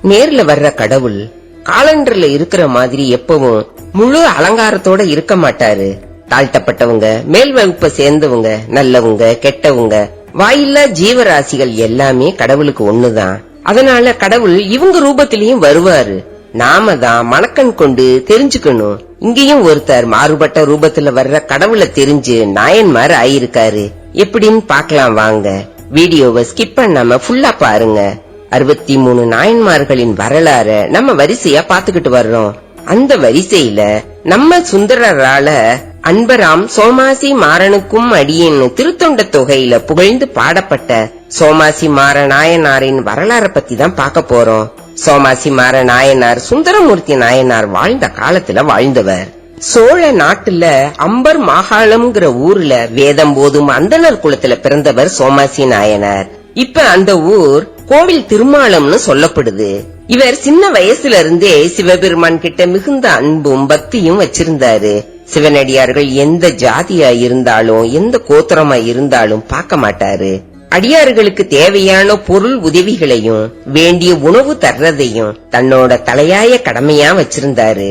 நேர்ல வர்ற கடவுள் காலண்டர்ல இருக்கிற மாதிரி எப்பவும் முழு அலங்காரத்தோட இருக்க மாட்டாரு. தாழ்த்தப்பட்டவங்க, மேல் வகுப்பை சேர்ந்தவங்க, நல்லவங்க, கெட்டவங்க, வாயில்லா ஜீவராசிகள் எல்லாமே கடவுளுக்கு ஒண்ணுதான். அதனால கடவுள் இவங்க ரூபத்திலயும் வருவாரு. நாம தான் மனக்கண் கொண்டு தெரிஞ்சுக்கணும். இங்கேயும் ஒருத்தர் மாறுபட்ட ரூபத்துல வர்ற கடவுளை தெரிஞ்சு நாயன்மார் ஆயிருக்காரு. எப்படின்னு பாக்கலாம் வாங்க. வீடியோவை ஸ்கிப் பண்ணாம ஃபுல்லா பாருங்க. 63 நாயன்மார்களின் வரலாற நம்ம வரிசையா பாத்துக்கிட்டு வர்றோம். அந்த வரிசையில நம்ம சுந்தரரால அன்பராம் சோமாசி மாறனுக்கும் அடியேன்னு திருத்தொண்ட தொகையில புகழ்ந்து பாடப்பட்ட சோமாசி மாற நாயனாரின் வரலாற பத்தி தான் பாக்க போறோம். சோமாசி மாற நாயனார் சுந்தரமூர்த்தி நாயனார் வாழ்ந்த காலத்துல வாழ்ந்தவர். சோழ நாட்டுல அம்பர் மாகாளம்ங்கிற ஊர்ல வேதம் போதும் அந்தனர் குலத்துல பிறந்தவர் சோமாசி நாயனார். இப்ப அந்த ஊர் கோவில் திருமாலம்னு சொல்லப்படுது. இவர் சின்ன வயசுல இருந்தே சிவபெருமான் கிட்ட மிகுந்த அன்பும் பக்தியும் வச்சிருந்தாரு. சிவனடியார்கள் எந்த ஜாதியா இருந்தாலும் எந்த கோத்திரமா இருந்தாலும் பார்க்க மாட்டாரு. அடியார்களுக்கு தேவையான பொருள் உதவிகளையும் வேண்டிய உணவு தர்றதையும் தன்னோட தலையாய கடமையா வச்சிருந்தாரு.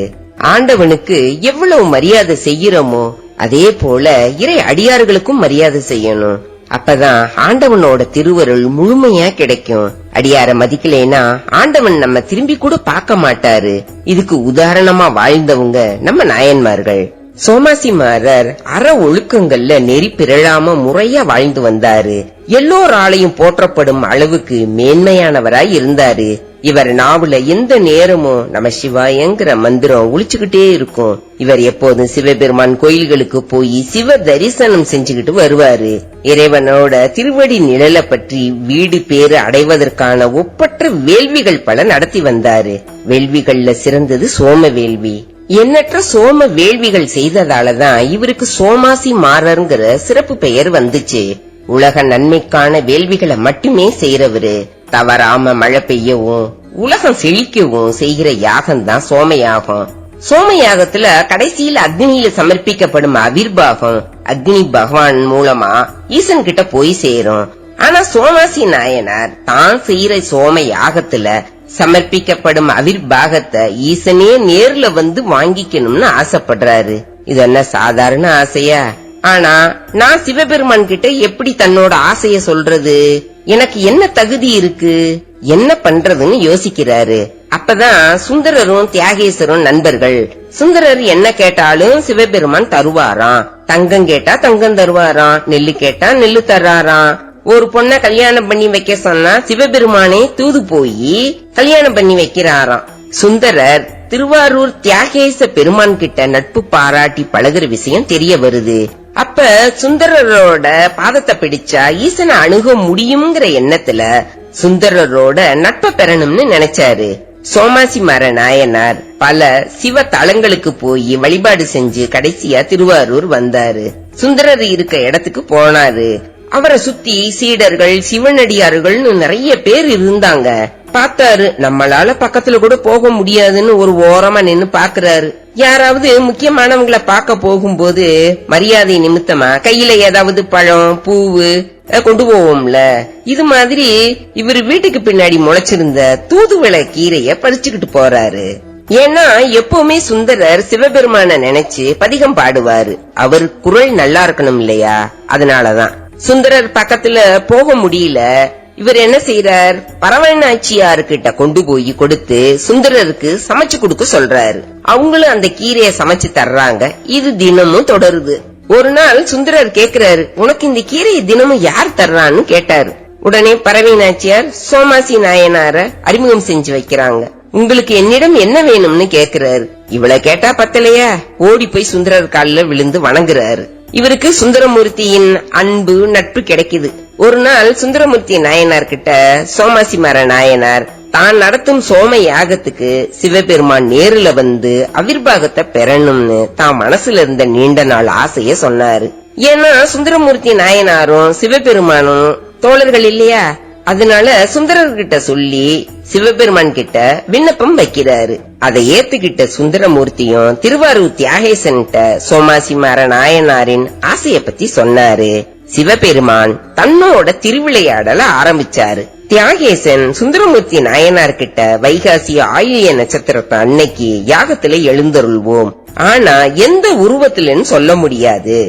ஆண்டவனுக்கு எவ்வளவு மரியாதை செய்யறோமோ அதே போல இறை அடியார்களுக்கும் மரியாதை செய்யணும். அப்பதான் ஆண்டவனோட திருவருள் முழுமையா கிடைக்கும். அடியார மதிக்கலைனா ஆண்டவன் நம்ம திரும்பி கூட பார்க்க மாட்டாரு. இதுக்கு உதாரணமா வாழ்ந்தவங்க நம்ம நாயன்மார்கள். சோமாசி மாறர் அற ஒழுக்கங்கள்ல நெறி பிறழாம முறையா வாழ்ந்து வந்தாரு. எல்லோராலையும் போற்றப்படும் அளவுக்கு மேன்மையானவராய் இருந்தாரு. இவர் நாவுல எந்த நேரமும் நம சிவாயங்கிற மந்திரம் ஒழிச்சுக்கிட்டே இருக்கும். இவர் எப்போதும் சிவபெருமான் கோயில்களுக்கு போய் சிவ தரிசனம் செஞ்சுக்கிட்டு வருவாரு. இறைவனோட திருவடி நிழலை பற்றி வீடு பேறு அடைவதற்கான ஒப்பற்ற வேள்விகள் பல நடத்தி வந்தாரு. வேள்விகள்ல சிறந்தது சோம வேள்வி. எண்ணற்ற சோம வேள்விகள் செய்ததாலதான் இவருக்கு சோமாசி மாறர்ங்கிற சிறப்பு பெயர் வந்துச்சு. உலக நன்மைக்கான வேள்விகளை மட்டுமே செய்யறவரு. தவறாம மழை பெய்யவும் உலகம் செழிக்கவும் செய்கிற யாகம் தான் சோமயாகம். சோமயாகத்துல கடைசியில அக்னியில சமர்ப்பிக்கப்படும் அவிர்வாகம் அக்னி பகவான் மூலமா ஈசன் கிட்ட போய் சேரும். ஆனா சோமாசி நாயனார் தான் செய்யற சோம யாகத்துல சமர்ப்பிக்கப்படும் அவிர்வாகத்தை ஈசனே நேர்ல வந்து வாங்கிக்கணும்னு ஆசைப்படுறாரு. இது என்ன சாதாரண ஆசையா? ஆனா நான் சிவபெருமான் கிட்ட எப்படி தன்னோட ஆசைய சொல்றது? எனக்கு என்ன தகுதி இருக்கு, என்ன பண்றதுன்னு யோசிக்கிறாரு. அப்பதான் சுந்தரரும் தியாகேசரும் நண்பர்கள். சுந்தரர் என்ன கேட்டாலும் சிவபெருமான் தருவாராம். தங்கம் கேட்டா தங்கம் தருவாராம், நெல்லு கேட்டா நெல்லு தர்றாராம். ஒரு பொண்ண கல்யாணம் பண்ணி வைக்க சொன்னா சிவபெருமானே தூது போய் கல்யாணம் பண்ணி வைக்கிறாராம். சுந்தரர் திருவாரூர் தியாகேச பெருமான் கிட்ட நட்பு பாராட்டி பழகுற விஷயம் தெரிய வருது. அப்ப சுந்தரரோட பாதத்தை பிடிச்சா ஈசனை அணுக முடியுங்கிற எண்ணத்துல சுந்தரரோட நட்பை பெறணும்னு நினைச்சாரு. சோமாசி மாற நாயனார் பல சிவ தலங்களுக்கு போய் வழிபாடு செஞ்சு கடைசியா திருவாரூர் வந்தாரு. சுந்தரர் இருக்க இடத்துக்கு போனாரு. அவரை சுத்தி சீடர்கள் சிவனடியார்கள்னு நிறைய பேர் இருந்தாங்க. பார்த்தாரு, நம்மளால பக்கத்துல கூட போக முடியாதுன்னு ஒரு ஓரமா நின்னு பாக்குறாரு. யாராவது முக்கியமானவங்களை பார்க்க போகும்போது மரியாதை நிமித்தமா கையில ஏதாவது பழம் பூவு கொண்டு போவோம்ல, இது மாதிரி இவர் வீட்டுக்கு பின்னாடி முளைச்சிருந்த தூதுவளை கீரைய பறிச்சுக்கிட்டு போறாரு. ஏன்னா எப்பவுமே சுந்தரர் சிவபெருமான நினைச்சு பதிகம் பாடுவாரு. அவர் குரல் நல்லா இருக்கணும் இல்லையா? அதனாலதான் சுந்தரர் பக்கத்துல போக முடியல. இவர் என்ன செய்யறார், பரவநாச்சியாரு கிட்ட கொண்டு போய் கொடுத்து சுந்தரருக்கு சமைச்சு கொடுக்க சொல்றாரு. அவங்களும் அந்த கீரைய சமைச்சு தர்றாங்க. இது தினமும் தொடருது. ஒரு நாள் சுந்தரர் கேக்குறாரு, உனக்கு இந்த கீரையை தினமும் யார் தர்றான்னு கேட்டாரு. உடனே பரவநாச்சியார் சோமாசி நாயனார அறிமுகம் செஞ்சு வைக்கிறாங்க. உங்களுக்கு என்னிடம் என்ன வேணும்னு கேக்குறாரு. இவ்வளவு கேட்டா பத்தலையா? ஓடி போய் சுந்தரர் காலில் விழுந்து வணங்குறாரு. இவருக்கு சுந்தரமூர்த்தியின் அன்பு நட்பு கிடைக்குது. ஒரு நாள் சுந்தரமூர்த்தி நாயனார் கிட்ட சோமாசி மாற நாயனார் தான் நடத்தும் சோம யாகத்துக்கு சிவபெருமான் நேருல வந்து அவிர்வாகத்தை பெறணும்னு தான் மனசுல இருந்த நீண்ட நாள் ஆசைய சொன்னாரு. ஏன்னா சுந்தரமூர்த்தி நாயனாரும் சிவபெருமானும் தோழர்கள் இல்லையா? அதனால சுந்தரர்கிட்ட சொல்லி சிவபெருமான் கிட்ட விண்ணப்பம் வைக்கிறாரு. அதை ஏத்துக்கிட்ட சுந்தரமூர்த்தியும் திருவாரூர் தியாகேசன்கிட்ட சோமாசி மாற நாயனாரின் ஆசைய பத்தி சொன்னாரு. சிவபெருமான் தன்னோட திருவிளையாடல ஆரம்பிச்சாரு. தியாகேசன் சுந்தரமூர்த்தி நாயனார் கிட்ட வைகாசி ஆயில்ய நட்சத்திரத்தை அன்னைக்கு யாகத்துல எழுந்தருள்வோம், ஆனா எந்த உருவத்திலன்னு சொல்ல முடியாது.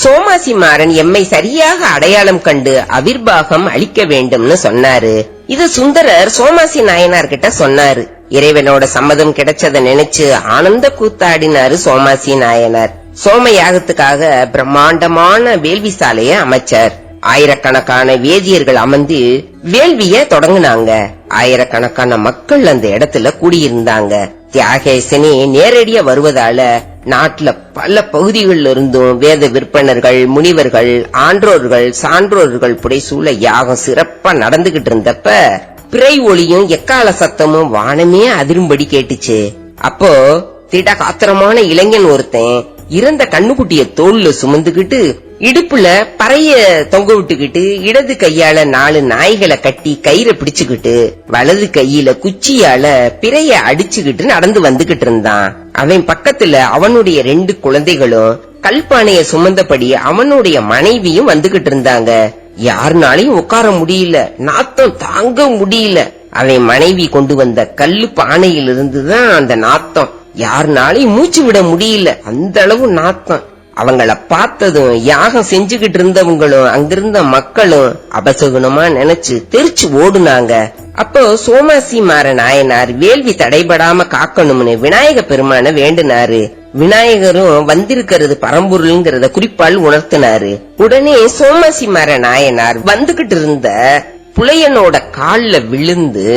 சோமாசி மாறன் எம்மை சரியாக அடையாளம் கண்டு அவிர்வாகம் அளிக்க வேண்டும்னு சொன்னாரு. இது சுந்தரர் சோமாசி நாயனார் கிட்ட சொன்னாரு. இறைவனோட சம்மதம் கிடைச்சத நினைச்சு ஆனந்த கூத்தாடினாரு சோமாசி நாயனார். சோம யாகத்துக்காக பிரம்மாண்டமான வேள்வி சாலைய அமைச்சார். ஆயிரக்கணக்கான வேதியர்கள் அமர்ந்து வேள்விய தொடங்குனாங்க. ஆயிரக்கணக்கான மக்கள் அந்த இடத்துல கூடியிருந்தாங்க. தியாகேசனே நேரடியா வருவதால நாட்டுல பல பகுதிகளில் இருந்தும் வேத விற்பனர்கள், முனிவர்கள், ஆன்றோர்கள், சான்றோர்கள் புடைசூழ யாகம் சிறப்பா நடந்துகிட்டு இருந்தப்ப பிறை ஒளியும் எக்கால சத்தமும் வானமே அதிரும்படி கேட்டுச்சு. அப்போ திடகாத்திரமான இளைஞன் ஒருத்தன் இறந்த கண்ணுக்குட்டிய தோல்ல சுமந்துகிட்டு இடுப்புல பறைய தொங்க விட்டுக்கிட்டு இடது கையால 4 நாய்களை கட்டி கயிறை பிடிச்சுக்கிட்டு வலது கையில குச்சியால பிறைய அடிச்சுக்கிட்டு நடந்து வந்துகிட்டு இருந்தான். அவன் பக்கத்துல அவனுடைய 2 குழந்தைகளும் கல்பானைய சுமந்தபடி அவனுடைய மனைவியும் வந்துகிட்டு இருந்தாங்க. யாருனாலையும் உட்கார முடியல, நாத்தம் தாங்க முடியல. அவன் மனைவி கொண்டு வந்த கல்லு பானையிலிருந்துதான் அந்த நாத்தம். யாருனாலையும் மூச்சு விட முடியல, அந்த அளவு நாத்தம். அவங்கள பார்த்ததும் யாகம் செஞ்சுகிட்டு இருந்தவங்களும் அங்கிருந்த மக்களும் அபசகுனமா நினைச்சு தெரிச்சு ஓடுனாங்க. அப்போ சோமாசி மாற நாயனார் வேள்வி தடைபடாம காக்கணும்னு விநாயக பெருமான வேண்டுனாரு. விநாயகரும் வந்திருக்கிறது பரம்பொருள்ங்கிறத குறிப்பால் உணர்த்தினாரு. உடனே சோமாசி மாற நாயனார் வந்துகிட்டு இருந்த புலையனோட கால்ல விழுந்து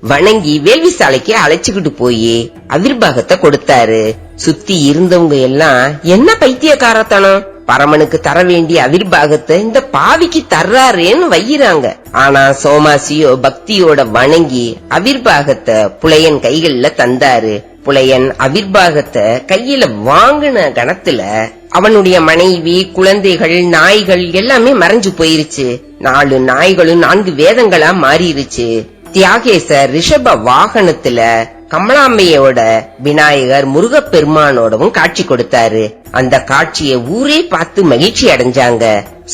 வணங்கி வேள்வி சாலைக்கு அழைச்சுக்கிட்டு போய் அவிர்வாகத்தை கொடுத்தாரு. சுத்தி இருந்தவங்க எல்லாம் என்ன பைத்தியக்காரத்தனம், பரமனுக்கு தர வேண்டிய அவிர்வாகத்தை இந்த பாவிக்கு தர்றாருன்னு வையிறாங்க. ஆனா சோமாசியோ பக்தியோட வணங்கி அவிர்வாகத்தை புலையன் கைகள்ல தந்தாரு. புலையன் அவிர்வாகத்தை கையில வாங்கின கணத்துல அவனுடைய மனைவி, குழந்தைகள், நாய்கள் எல்லாமே மறைஞ்சு போயிருச்சு. 4 நாய்களும் 4 வேதங்களா மாறிருச்சு. தியாகேசர் ரிஷப வாகனத்துல கமலாம்பையோட விநாயகர் முருகப்பெருமானோடவும் காட்சி கொடுத்தாரு. அந்த காட்சியை ஊரே பார்த்து மகிழ்ச்சி அடைஞ்சாங்க.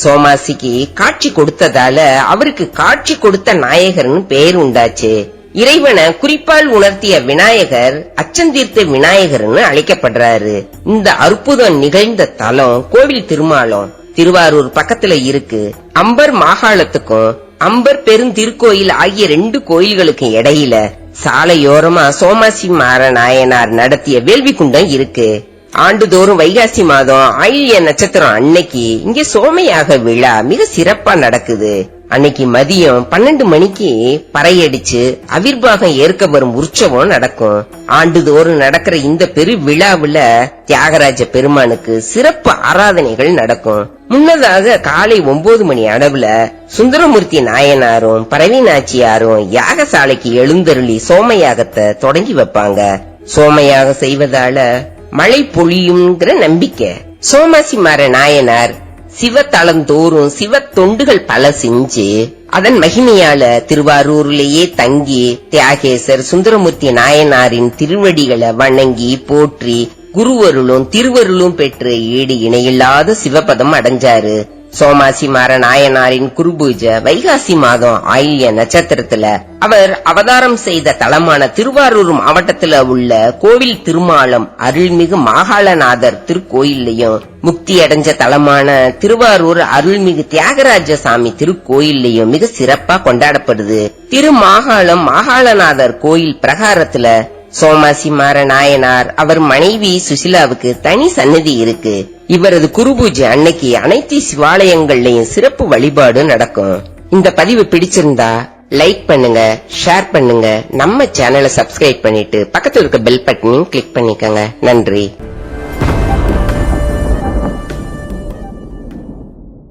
சோமாசிக்கு காட்சி கொடுத்ததால அவருக்கு காட்சி கொடுத்த நாயகர்னு பெயர் உண்டாச்சு. இறைவனை குறிப்பால் உணர்த்திய விநாயகர் அச்சந்தீர்த்த விநாயகர்னு அழைக்கப்படுறாரு. இந்த அற்புதம் நிகழ்ந்த தலம் கோவில் திருமாலம் திருவாரூர் பக்கத்துல இருக்கு. அம்பர் மாகாளத்துக்கும் அம்பர் பெருந்திருக்கோயில் ஆகிய 2 கோயில்களுக்கு இடையில சாலையோரமா சோமாசி மாற நாயனார் நடத்திய வேள்வி குண்டம் இருக்கு. ஆண்டுதோறும் வைகாசி மாதம் ஆயில்ய நட்சத்திரம் அன்னைக்கு இங்க சோமையாக விழா மிக சிறப்பா நடக்குது. அன்னைக்கு மதியம் 12 மணிக்கு பறையடிச்சு அவிர்வாகம் ஏற்க வரும் உற்சவம் நடக்கும். ஆண்டுதோறும் நடக்கிற இந்த பெரு விழாவுல தியாகராஜ பெருமானுக்கு சிறப்பு ஆராதனைகள் நடக்கும். முன்னதாக காலை 9 மணி அளவுல சுந்தரமூர்த்தி நாயனாரும் பரவிநாச்சியாரும் யாகசாலைக்கு எழுந்தருளி சோமயாகத்தை தொடங்கி வைப்பாங்க. சோமயாக செய்வதால மழை பொழியும்ங்கிற நம்பிக்கை. சோமாசி மாற நாயனார் சிவத்தலந்தோறும் சிவ தொண்டுகள் பல செஞ்சு அதன் மகிமையால திருவாரூரிலேயே தங்கி தியாகேசர் சுந்தரமூர்த்தி நாயனாரின் திருவடிகளை வணங்கி போற்றி குருவருளும் திருவருளும் பெற்று ஈடு இணையில்லாத சிவபதம் அடைஞ்சாரு. சோமாசி மாற நாயனாரின் குருபூஜை வைகாசி மாதம் ஆயில்ய நட்சத்திரத்துல அவர் அவதாரம் செய்த தலமான திருவாரூர் மாவட்டத்துல உள்ள கோவில் திருமாலம் அருள்மிகு மாகாளநாதர் திருக்கோயில்லையும், முக்தி அடைஞ்ச தலமான திருவாரூர் அருள்மிகு தியாகராஜ சாமி திருக்கோயில்லையும் மிக சிறப்பா கொண்டாடப்படுது. திருமாகாளம் மாகாளநாதர் கோயில் பிரகாரத்துல சோமாசி மாற நாயனார் அவர் மனைவி சுசிலாவுக்கு தனி சன்னதி இருக்கு. இவரது குருபூஜை அன்னைக்கு அனைத்து சிவாலயங்கள்லயும் சிறப்பு வழிபாடு நடக்கும். இந்த பதிவு பிடிச்சிருந்தா லைக் பண்ணுங்க, ஷேர் பண்ணுங்க, நம்ம சேனலை சப்ஸ்கிரைப் பண்ணிட்டு பக்கத்துல இருக்க பெல் பட்டனையும் கிளிக் பண்ணிக்கங்க. நன்றி.